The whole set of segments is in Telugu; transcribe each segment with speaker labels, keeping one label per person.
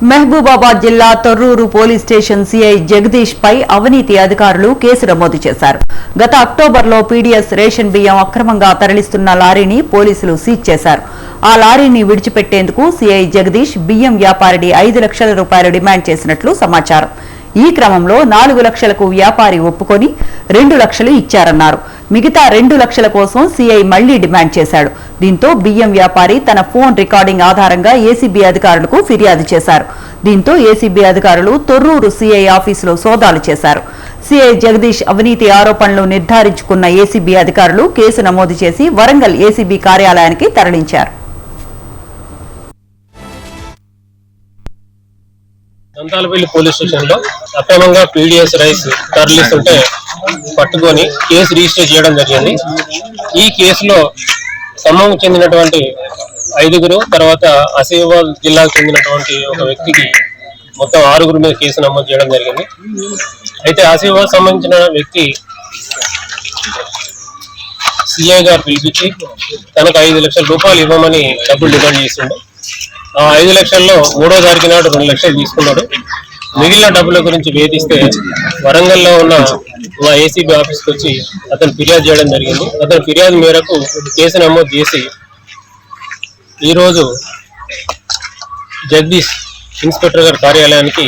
Speaker 1: మహబూబాబాద్ జిల్లా Torrur police station CI Jagadish పై అవినీతి అధికారులు కేసు నమోదు చేశారు. గత అక్టోబర్లో పీడీఎస్ రేషన్ బియ్యం అక్రమంగా తరలిస్తున్న లారీని పోలీసులు సీజ్ చేశారు. ఆ లారీని విడిచిపెట్టేందుకు సిఐ జగదీష్ బియ్యం వ్యాపారిని 5 లక్షల రూపాయలు డిమాండ్ చేసినట్లు సమాచారం. ఈ క్రమంలో 4 లక్షలకు వ్యాపారి ఒప్పుకొని 2 లక్షలు ఇచ్చారన్నారు. మిగతా 2 లక్షల కోసం సిఐ మళ్లీ డిమాండ్ చేశాడు. దీంతో బియ్యం వ్యాపారి తన ఫోన్ రికార్డింగ్ ఆధారంగా ఏసీబీ అధికారులకు ఫిర్యాదు చేశారు. దీంతో ఏసీబీ అధికారులు తొర్రూరు సిఐ ఆఫీసులో సోదాలు చేశారు. సిఐ జగదీష్ అవినీతి ఆరోపణలు నిర్ధారించుకున్న ఏసీబీ అధికారులు కేసు నమోదు చేసి వరంగల్ ఏసీబీ కార్యాలయానికి తరలించారు.
Speaker 2: దంతాలపల్లి పోలీస్ స్టేషన్ లో అక్రమంగా పీడీఎస్ రైస్ తరలిస్తుంటే పట్టుకొని కేసు రిజిస్టర్ చేయడం జరిగింది. ఈ కేసులో ఖమ్మం చెందినటువంటి 5 తర్వాత ఆసిఫాబాద్ జిల్లాకు చెందినటువంటి ఒక వ్యక్తికి మొత్తం 6 మీద కేసు నమోదు చేయడం జరిగింది. అయితే ఆసిఫాబాద్ సంబంధించిన వ్యక్తి సిఐ గారు పిలిపించి తనకు 5 లక్షల రూపాయలు ఇవ్వమని డబ్బులు డిమాండ్ చేసిండు. ఆ 5 లక్షల్లో 3వ తారీఖు నాడు 2 లక్షలు తీసుకున్నాడు. మిగిలిన డబ్బుల గురించి వేధిస్తే వరంగల్లో ఉన్న మా ఏసీబీ ఆఫీస్కి వచ్చి అతను ఫిర్యాదు చేయడం జరిగింది. అతని ఫిర్యాదు మేరకు కేసు నమోదు చేసి ఈరోజు జగదీష్ ఇన్స్పెక్టర్ గారి కార్యాలయానికి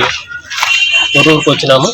Speaker 2: తొర్రూరుకు వచ్చినాము.